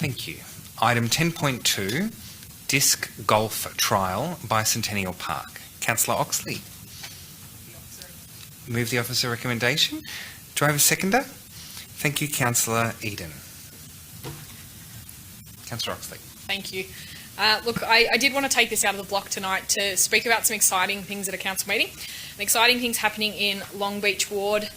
Thank you. Item 10.2, Disc Golf Trial, Bicentennial Park. Councillor Oxley. Move the officer recommendation. Do I have a seconder? Thank you, Councillor Eden. Councillor Oxley. Thank you. Look, I did want to take this out of the block tonight to speak about some exciting things at a council meeting. And exciting things happening in Long Beach Ward.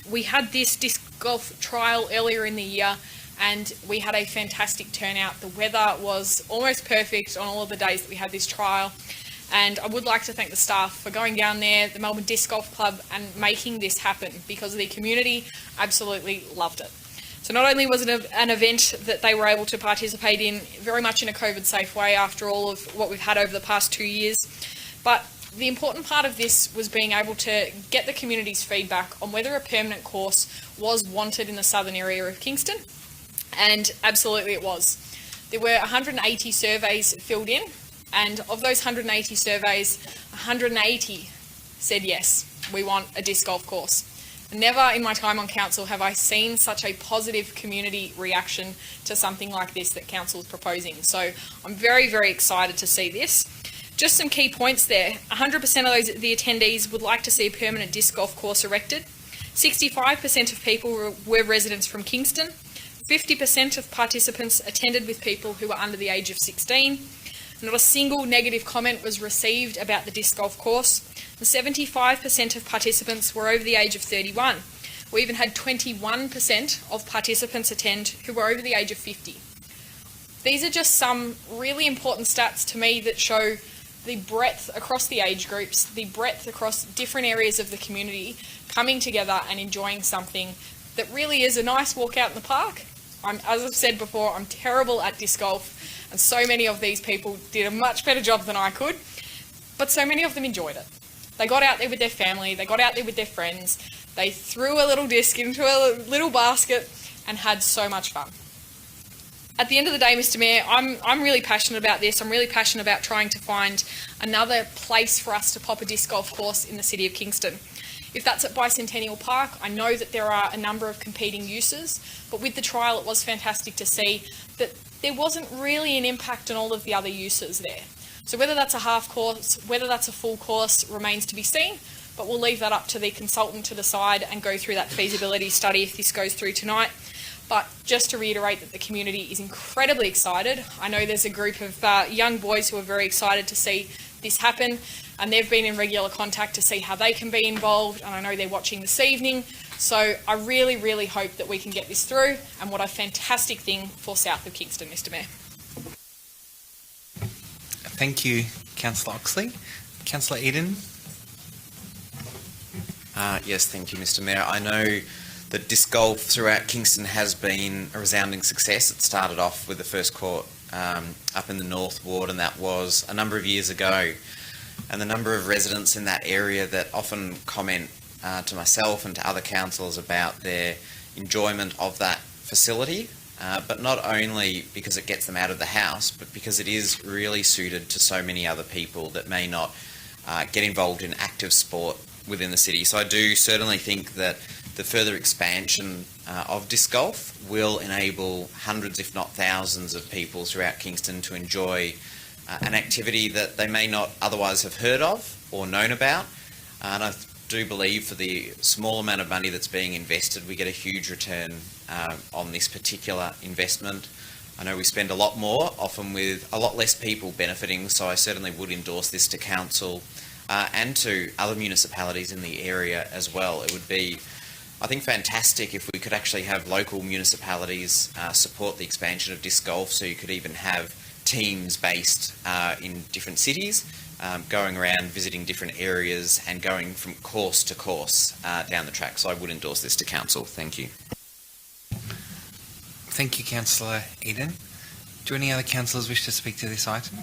We had this disc golf trial earlier in the year and we had a fantastic turnout. The weather was almost perfect on all of the days that we had this trial. And I would like to thank the staff for going down there, the Melbourne Disc Golf Club, and making this happen because the community absolutely loved it. So not only was it an event that they were able to participate in very much in a COVID-safe way after all of what we've had over the past 2 years, but the important part of this was being able to get the community's feedback on whether a permanent course was wanted in the southern area of Kingston, and absolutely it was. There were 180 surveys filled in, and of those 180 surveys, 180 said yes, we want a disc golf course. Never in my time on council have I seen such a positive community reaction to something like this that council is proposing. So I'm very, very excited to see this. Just some key points there. 100% of the attendees would like to see a permanent disc golf course erected. 65% of people were residents from Kingston. 50% of participants attended with people who were under the age of 16. Not a single negative comment was received about the disc golf course. 75% of participants were over the age of 31. We even had 21% of participants attend who were over the age of 50. These are just some really important stats to me that show the breadth across the age groups, the breadth across different areas of the community coming together and enjoying something that really is a nice walk out in the park. As I've said before, I'm terrible at disc golf, and so many of these people did a much better job than I could, but so many of them enjoyed it. They got out there with their family, they got out there with their friends, they threw a little disc into a little basket and had so much fun. At the end of the day, Mr. Mayor, I'm really passionate about this. I'm really passionate about trying to find another place for us to pop a disc golf course in the city of Kingston. If that's at Bicentennial Park, I know that there are a number of competing uses, but with the trial it was fantastic to see that there wasn't really an impact on all of the other uses there. So whether that's a half course, whether that's a full course remains to be seen, but we'll leave that up to the consultant to decide and go through that feasibility study if this goes through tonight. But just to reiterate that the community is incredibly excited. I know there's a group of young boys who are very excited to see this happen, and they've been in regular contact to see how they can be involved, and I know they're watching this evening. So I really, really hope that we can get this through, and what a fantastic thing for south of Kingston, Mr. Mayor. Thank you, Councillor Oxley. Councillor Eden. Yes, thank you, Mr. Mayor. I know that disc golf throughout Kingston has been a resounding success. It started off with the first court up in the North Ward, and that was a number of years ago. And the number of residents in that area that often comment to myself and to other councillors about their enjoyment of that facility, but not only because it gets them out of the house, but because it is really suited to so many other people that may not get involved in active sport within the city. So I do certainly think that the further expansion of disc golf will enable hundreds, if not thousands, of people throughout Kingston to enjoy an activity that they may not otherwise have heard of or known about. And I do believe for the small amount of money that's being invested, we get a huge return on this particular investment. I know we spend a lot more, often with a lot less people benefiting, so I certainly would endorse this to council and to other municipalities in the area as well. It would be, I think, fantastic if we could actually have local municipalities support the expansion of disc golf, so you could even have teams based in different cities, going around visiting different areas and going from course to course down the track. So I would endorse this to council. Thank you. Thank you, Councillor Eden. Do any other councillors wish to speak to this item?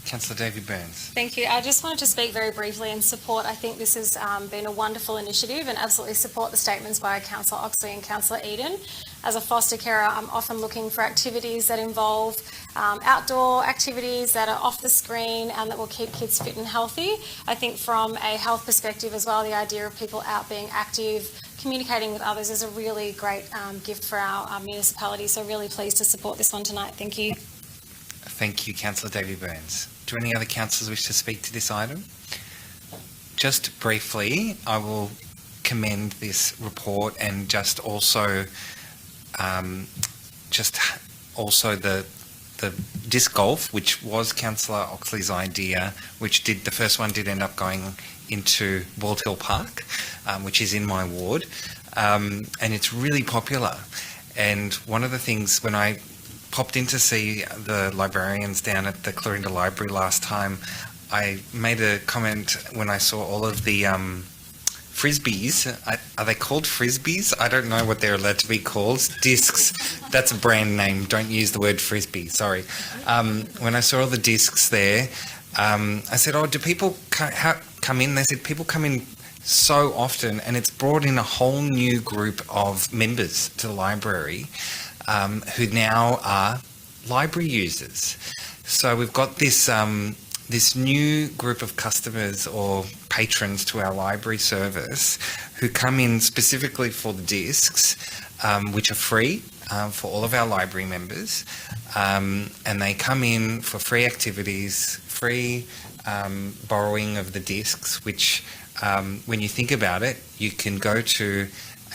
Councillor David Burns. Thank you. I just wanted to speak very briefly in support. I think this has been a wonderful initiative, and absolutely support the statements by Councillor Oxley and Councillor Eden. As a foster carer, I'm often looking for activities that involve outdoor activities that are off the screen and that will keep kids fit and healthy. I think from a health perspective as well, the idea of people out being active, communicating with others is a really great gift for our municipality. So really pleased to support this one tonight. Thank you. Thank you, Councillor Davy Burns. Do any other councillors wish to speak to this item? Just briefly, I will commend this report and just also the disc golf, which was Councillor Oxley's idea, which the first one did end up going into Bald Hill Park, which is in my ward, and it's really popular. And one of the things, when I popped in to see the librarians down at the Clarinda Library last time, I made a comment when I saw all of the frisbees. Are they called frisbees? I don't know what they're allowed to be called. Discs. That's a brand name. Don't use the word frisbee. Sorry. When I saw all the discs there, I said, "Oh, do people come in?" They said, "People come in so often, and it's brought in a whole new group of members to the library who now are library users." So we've got this this new group of customers or patrons to our library service who come in specifically for the discs, which are free for all of our library members, and they come in for free activities, free borrowing of the discs, which when you think about it, you can go to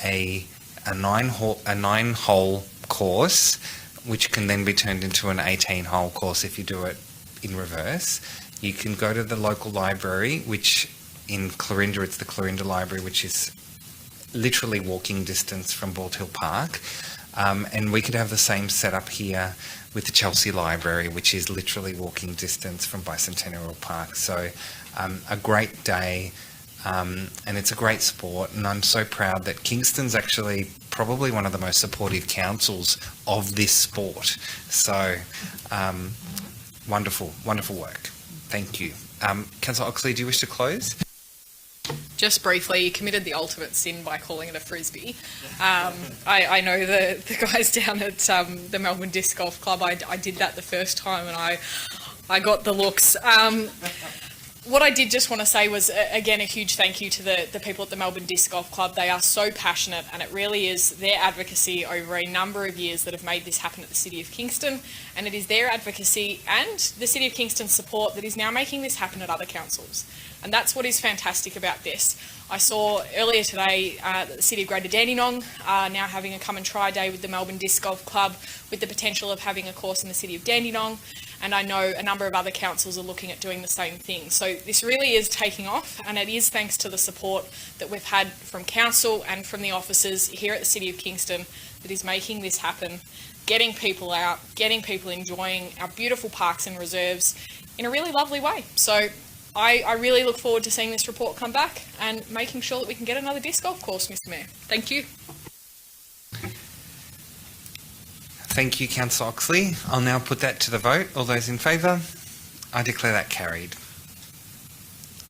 a nine-hole course, which can then be turned into an 18-hole course if you do it in reverse. You can go to the local library, which in Clarinda, it's the Clarinda Library, which is literally walking distance from Bald Hill Park. And we could have the same setup here with the Chelsea Library, which is literally walking distance from Bicentennial Park. So a great day, and it's a great sport. And I'm so proud that Kingston's actually probably one of the most supportive councils of this sport. So wonderful, wonderful work. Thank you. Councillor Oxley, do you wish to close? Just briefly, you committed the ultimate sin by calling it a frisbee. I know the guys down at the Melbourne Disc Golf Club. I did that the first time, and I got the looks. What I did just want to say was, again, a huge thank you to the people at the Melbourne Disc Golf Club. They are so passionate, and it really is their advocacy over a number of years that have made this happen at the City of Kingston, and it is their advocacy and the City of Kingston's support that is now making this happen at other councils. And that's what is fantastic about this. I saw earlier today that the City of Greater Dandenong are now having a come and try day with the Melbourne Disc Golf Club, with the potential of having a course in the City of Dandenong. And I know a number of other councils are looking at doing the same thing. So this really is taking off, and it is thanks to the support that we've had from council and from the officers here at the City of Kingston that is making this happen, getting people out, getting people enjoying our beautiful parks and reserves in a really lovely way. So I really look forward to seeing this report come back and making sure that we can get another disc golf course, Mr Mayor. Thank you. Thank you, Councillor Oxley. I'll now put that to the vote. All those in favour? I declare that carried.